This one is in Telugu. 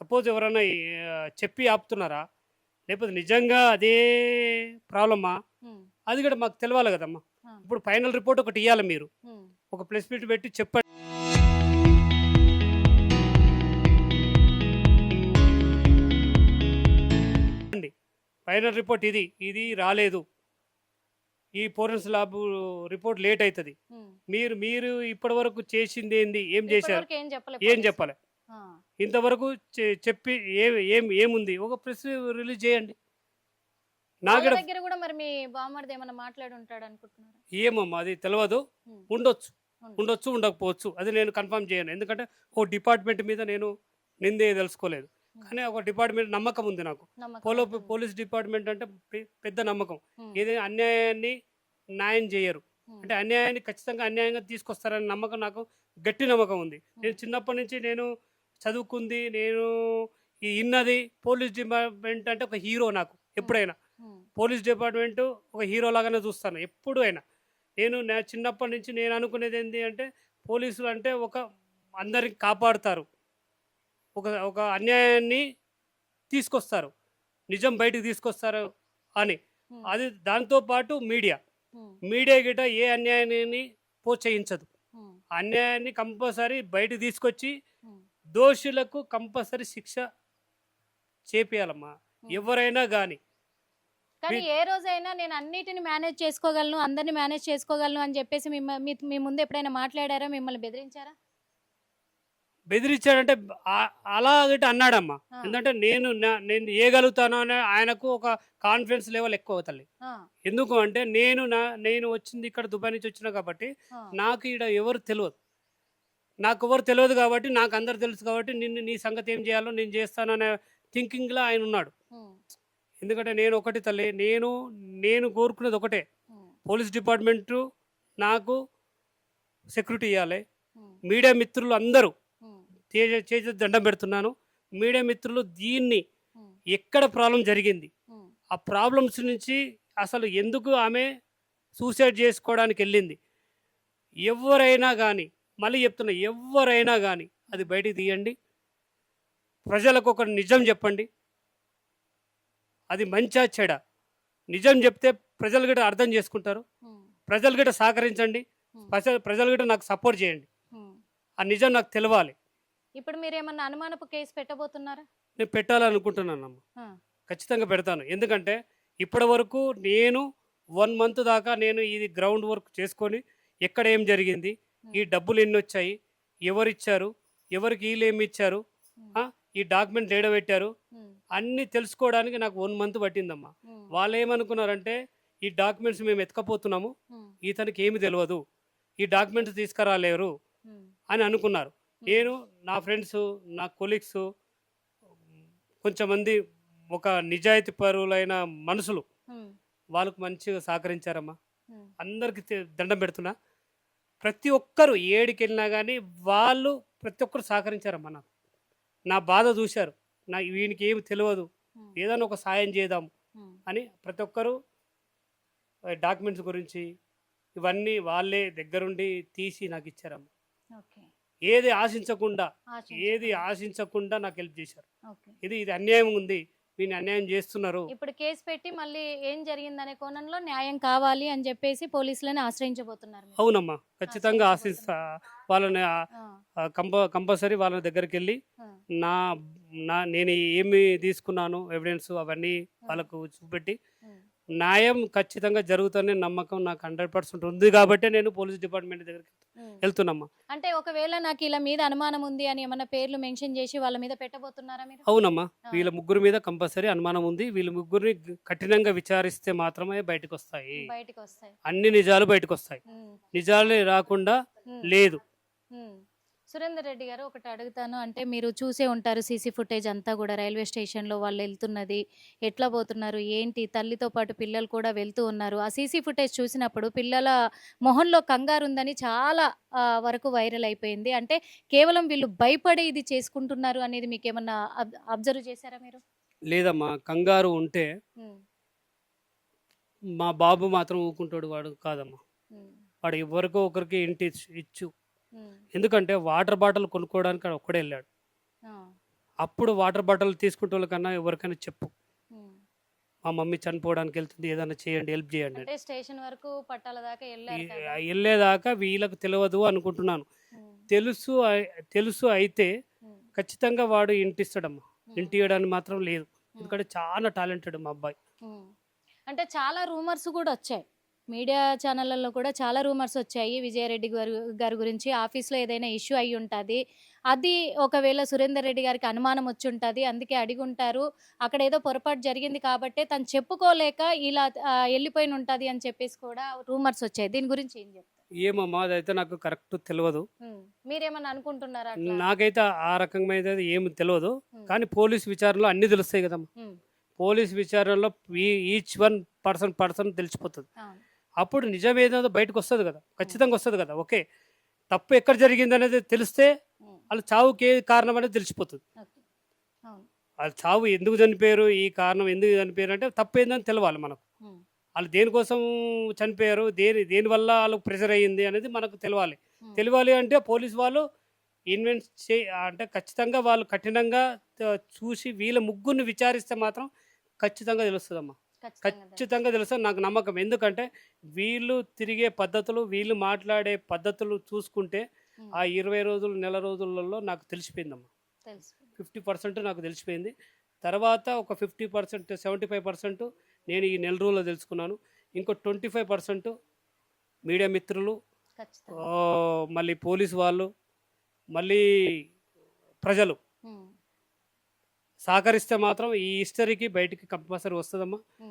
సపోజ్ ఎవరైనా చెప్పి ఆపుతున్నారా? లేకపోతే నిజంగా అదే ప్రాబ్లమా? హ్మ్. అది కూడా మాకు తెలవాలి కదమ్మా! ఆ! ఇప్పుడు ఫైనల్ రిపోర్ట్ ఒకటి ఇయ్యాలి మీరు. హ్మ్. ఒక ప్రెస్ మీట్ పెట్టి చెప్పండి. ఫైనల్ రిపోర్ట్ ఇది. ఇది రాలేదు. ఈ ఫోరెన్సిక్ ల్యాబ్ రిపోర్ట్ లేట్ అయితది. హ్మ్. మీరు మీరు ఇప్పటివరకు చేసిందేంది? ఏం చేశారు? ఇప్పటివరకు ఏం చెప్పలే ఏం పోలీసులు. చెప్పలే. ఆ! ఇంతవరకు చెప్పి ఏముంది? ఒక ప్రెస్ రిలీజ్ చేయండి. వాళ్ళ నాకిడ దగ్గర గూడా మరి మీ బామర్ది ఏమన్నా మాట్లాడి ఉంటాడనుకుంటున్నారా? ఏమమ్మా అది తెలవదు. హ్మ్. ఉండొచ్చు. ఉంది. ఉండొచ్చు, ఉండకపోవచ్చు. అది నేను కన్ఫర్మ్ చేయను. ఎందుకంటే ఓ డిపార్ట్‌మెంట్ మీద నేను నిందేయదలుచుకోలేదు. హ్మ్. కానీ ఒక డిపార్ట్‌మెంట్ నమ్మకం ఉంది నాకు. నమ్మకమైతే ఉంది. పోలీస్ డిపార్ట్‌మెంట్ అంటే పెద్ద నమ్మకం. హ్మ్. ఏదైనా అన్యాయాన్ని న్యాయం జేయరు. హ్మ్. అంటే అన్యాయాన్ని ఖచ్చితంగా అన్యాయంగా తీసుకొస్తారనే నమ్మకం నాకు గట్టి నమ్మకం ఉంది. నేను హ్మ్. చిన్నప్పటి నుంచి నేను చదువుకుంది, నేను ఇన్నది పోలీస్ డిపార్ట్‌మెంట్ అంటే ఒక హీరో నాకు హ్మ్. ఎప్పుడైనా. హ్మ్. పోలీస్ డిపార్ట్‌మెంటు ఒక హీరో లాగానే చూస్తాను ఎప్పుడు అయినా. నా చిన్నప్పటి నుంచి నేను అనుకునేది ఏంటి అంటే పోలీసులు అంటే ఒక అందరికి కాపాడుతారు. ఒక ఒక అన్యాయాన్ని తీసుకొస్తారు. నిజం బయటికి తీసుకొస్తారు అని. హ్మ్. అది దాంతో పాటు మీడియా. హ్మ్. మీడియా గిట ఏ అన్యాయాన్ని ప్రోత్సహించదు. హ్మ్. అన్యాయాన్ని కంపల్సరీ బయటికి తీసుకొచ్చి హ్మ్. దోషులకు కంపల్సరీ శిక్ష చేపియాలమ్మా. హ్మ్. ఎవరైనా గాని. కానీ ఏ రోజైనా నేను అన్నిటిని మేనేజ్ చేసుకోగలను, అందరిని మేనేజ్ చేసుకోగలను అని జెప్పేసి మీ ముందు ఎప్పుడైనా మాట్లాడారా? మిమ్మల్ని బెదిరించారా? బెదిరించాడంటే అలాగట అన్నాడమ్మా. ఆ! ఎందుకంటే నేను చేయగలుగుతాను అని ఆయనకు ఒక కాన్ఫిడెన్స్ లెవెల్ ఎక్కువ తల్లి. ఆ! ఎందుకు అంటే నేను వచ్చింది ఇక్కడ దుబాయ్ నుంచి వచ్చినా కాబట్టి ఆ! నాకు ఈడ ఎవరు తెలవదు. నాకెవరు తెలవదు కాబట్టి నాకు అందరూ తెలుసు కాబట్టి నీ సంగతి ఏం చేయాలో నేను చేస్తాననే థింకింగ్‌లో ఆయన ఉన్నాడు. హ్మ్. ఎందుకంటే నేను ఒకటి తల్లి నేను కోరుకునేది ఒకటే. హ్మ్. పోలీస్ డిపార్ట్‌మెంటు నాకు సెక్యూరిటీ ఇయ్యాలి. హ్మ్. మీడియా మిత్రులు అందరూ హ్మ్. చేతులు దండం పెడుతున్నాను. మీడియా మిత్రులు దీన్ని హ్మ్. ఎక్కడ ప్రాబ్లమ్ జరిగింది? హ్మ్. ఆ ప్రాబ్లమ్స్ నుంచి అసలు ఎందుకు ఆమె సూసైడ్ చేసుకోవడానికెళ్ళింది? ఎవ్వరైనా గాని, మళ్ళీ చెప్తున్నా ఎవ్వరైనా గాని అది హ్మ్. బయటికి తీయండి. ప్రజలకు ఒక నిజం చెప్పండి. అది మంచా చెడా? నిజం చెప్తే ప్రజలు కూడా అర్థం చేసుకుంటారు. హ్మ్. ప్రజలు కూడా సహకరించండి. హ్మ్. ప్రజలు కూడా నాకు సపోర్ట్ చేయండి. హ్మ్. ఆ నిజం నాకు తెలవాలి. ఇప్పుడు మీరేమన్నా అనుమానపు కేసు పెట్టబోతున్నారా? నేను పెట్టాలనుకుంటున్నానమ్మ. ఆ! ఖచ్చితంగా పెడతాను. ఎందుకంటే ఇప్పటివరకు నేను 1 మంత్ దాకా నేను ఇది గ్రౌండ్ వర్క్ చేసుకొని ఎక్కడ ఏం జరిగింది? ఈ హ్మ్. డబ్బులు ఎన్నొచ్చాయి? ఎవరిచ్చారు? ఎవరికి ఈళ్ళేమిచ్చారు? హ్మ్. ఆ! ఈ డాక్యుమెంట్లు ఏడబెట్టారు? హ్మ్. అన్నీ తెలుసుకోవడానికి నాకు 1 మంత్ పట్టిందమ్మా. హ్మ్. వాళ్ళేమనుకున్నారంటే ఈ డాక్యుమెంట్స్ మేము ఎతకపోతున్నాము. హ్మ్. ఇతనికి ఏమి తెలవదు. ఈ డాక్యుమెంట్స్ తీసుకురాలేరు హ్మ్. అని అనుకున్నారు. హ్మ్. నేను నా ఫ్రెండ్సు, నా కొలీగ్సు కొంచెంమంది ఒక నిజాయితీ పరులైన మనుషులు హ్మ్. వాళ్ళకు మంచిగా సహకరించారమ్మా. హ్మ్. అందరికి దండం పెడుతున్నా. ప్రతి ఒక్కరు ఏడికెళ్ళినా గానీ వాళ్ళు ప్రతి ఒక్కరు సహకరించారమ్మా నాకు. నా బాధ చూశారు. వీనికి ఏమి తెలవదు. హ్మ్. ఏదైనా ఒక సాయం చేద్దాం హ్మ్. అని ప్రతి ఒక్కరు డాక్యుమెంట్స్ గురించి ఇవన్నీ వాళ్ళే దగ్గరుండి తీసి నాకిచ్చారమ్మా. ఓకే. ఏది ఆశించకుండా, ఏది ఆశించకుండా. ఆశించకుండా నాకు హెల్ప్ చేశారు. ఓకే. ఇది అన్యాయం ఉంది. వీడిని అన్యాయం చేస్తున్నారు. ఇప్పుడు కేస్ పెట్టి మళ్ళీ ఏం జరిగిందనే కోణంలో న్యాయం కావాలి అని జెప్పేసి పోలీసులని ఆశ్రయించబోతున్నారు మీరు. అవునమ్మా. ఖచ్చితంగా ఆశిస్తా. ఆశ్రయించబోతున్నారు. వాళ్ళని ఆ! కంపల్సరీ వాళ్ళ దగ్గరికెళ్ళి ఆ! నా నేను ఏమి తీసుకున్నాను ఎవిడెన్స్ అవన్నీ ఆ! వాళ్ళకు చూపెట్టి హ్మ్. న్యాయం ఖచ్చితంగా జరుగుతుందనే నమ్మకం నాకు 100% ఉంది గాబట్టే నేను పోలీస్ డిపార్ట్‌మెంట్ దగ్గరికి హ్మ్. ఎళ్తున్నామ్మా. అంటే ఒకవేళ నాకీళ్ళ మీద అనుమానం ఉంది అని ఏమన్నా పేర్లు మెన్షన్ జేసి వాళ్ళ మీద పెట్టబోతున్నారా మీరు? అవునమ్మా. ఆ! వీళ్ళ ముగ్గురు మీద కంపల్సరీ అనుమానం ఉంది. వీళ్ళ ముగ్గురిని కఠినంగా విచారిస్తే మాత్రమే బయటకొస్తాయి. బయటికొస్తాయి. అన్ని నిజాలు బయటకొస్తాయి. హ్మ్. నిజాలే రాకుండా హ్మ్. లేదు. హ్మ్. సురేందర్ రెడ్డి గారు ఒకటి అడుగుతాను. అంటే మీరు చూసే ఉంటారు సీసీ ఫుటేజ్ అంతా గూడా రైల్వే స్టేషన్‌లో వాళ్ళెళ్తున్నది, ఎట్లా పోతున్నారు, ఏంటి తల్లితో పాటు పిల్లలు కూడా వెళ్తూ ఉన్నారు. ఆ సీసీ ఫుటేజ్ చూసినప్పుడు పిల్లల మొహంలో కంగారుందని చాలా వరకు వైరల్ అయిపోయింది. అంటే కేవలం వీళ్ళు భయపడి ఇది చేసుకుంటున్నారు అనేది మీకేమన్నా అబ్జర్వ్ చేసారా మీరు? లేదమ్మా. కంగారు ఉంటే హ్మ్. మా బాబు మాత్రం ఊకుంటాడు. వాడు కాదమ్మా. హ్మ్. వాడు ఎవరికో ఒకరికి ఇచ్చు. హ్మ్. ఎందుకంటే వాటర్ బాటిల్ కొనుక్కోవడానికి ఆడు ఒక్కడే ఎళ్ళాడు. ఆ! అప్పుడు వాటర్ బాటిల్ తీసుకుంటే కన్నా ఎవరికైనా చెప్పు, ఉమ్. మా మమ్మీ చనిపోవడానికి వెళ్తుంది, ఏదైనా చేయండి, హెల్ప్ చేయండి అని. అంటే స్టేషన్ వరకు పట్టాల దాకా వెళ్ళారు ఈ- కదా. వెళ్ళేదాకా వీళ్ళకు తెలియదు అనుకుంటున్నాను. ఉమ్, తెలుసు తెలుసు అయితే ఉమ్, ఖచ్చితంగా వాడు ఇంటిస్తాడమ్మా. ఉమ్, ఇంటి ఇవ్వడానికి మాత్రం లేదు, ఎందుకంటే చాలా టాలెంటెడ్ మా అబ్బాయి. ఉమ్. అంటే చాలా రూమర్స్ కూడా వచ్చాయి, మీడియా ఛానళ్ళల్లో కూడా చాలా రూమర్స్ వచ్చాయి విజయారెడ్డి గారి గురించి. ఆఫీస్లో ఏదైనా ఇష్యూ అయి ఉంటుంది, అది ఒకవేళ సురేందర్ రెడ్డి గారికి అనుమానం వచ్చి ఉంటుంది, అందుకే అడిగి ఉంటారు, అక్కడ ఏదో పొరపాటు జరిగింది కాబట్టి తను చెప్పుకోలేక ఇలా వెళ్ళిపోయిన ఉంటుంది అని చెప్పేసి కూడా రూమర్స్ వచ్చాయి. దీని గురించి ఏం చెప్తారు? ఏమమ్మా అదైతే నాకు కరెక్ట్ తెలియదు. ఉమ్. మీరేమన్నా అనుకుంటున్నారా అట్లా? నాకైతే ఆ రకమైన ఏమి తెలియదు. ఉమ్, కానీ పోలీస్ విచారణలో అన్నీ తెలుస్తాయి కదమ్మా. ఉమ్, పోలీస్ విచారణలో ఈచ్ వన్ పర్సన్ తెలిసిపోతుంది. అవును. అప్పుడు నిజం ఏదో బయటకు వస్తుంది కదా, ఖచ్చితంగా వస్తుంది కదా. ఓకే, తప్పు ఎక్కడ జరిగింది అనేది తెలిస్తే ఉమ్, వాళ్ళ చావుకి ఏ కారణం అనేది తెలిసిపోతుంది. ఓకే. అవును. వాళ్ళ చావు ఎందుకు చనిపోయారు, ఈ కారణం ఎందుకు చనిపోయారు అంటే తప్పు ఏందని తెలవాలి మనకు. ఉమ్, వాళ్ళు దేనికోసం చనిపోయారు, దేనివల్ల వాళ్ళకు ప్రెషర్ అయ్యింది అనేది మనకు తెలవాలి. ఉమ్, తెలియాలి అంటే పోలీస్ వాళ్ళు అంటే ఖచ్చితంగా వాళ్ళు కఠినంగా చూసి వీళ్ళ ముగ్గురిని విచారిస్తే మాత్రం ఖచ్చితంగా తెలుస్తుందమ్మా. ఖచ్చితంగా ఖచ్చితంగా తెలుస్తుంది, నాకు నమ్మకం. ఎందుకంటే వీళ్ళు తిరిగే పద్ధతులు, వీళ్ళు మాట్లాడే పద్ధతులు చూసుకుంటే ఉమ్, ఆ 20 రోజులు, నెల రోజులలో నాకు తెలిసిపోయిందమ్మా. తెలుసు. 50% నాకు తెలిసిపోయింది. తర్వాత ఒక 50%, 75% నేను ఈ నెల రోజుల్లో తెలుసుకున్నాను. ఇంకో 25% మీడియా మిత్రులు, ఖచ్చితంగా. మళ్ళీ పోలీసు వాళ్ళు, మళ్ళీ ప్రజలు ఉమ్. సహకరిస్తే మాత్రం ఈ హిస్టరీకి బయటికి కంపల్సరీ వస్తుందమ్మా.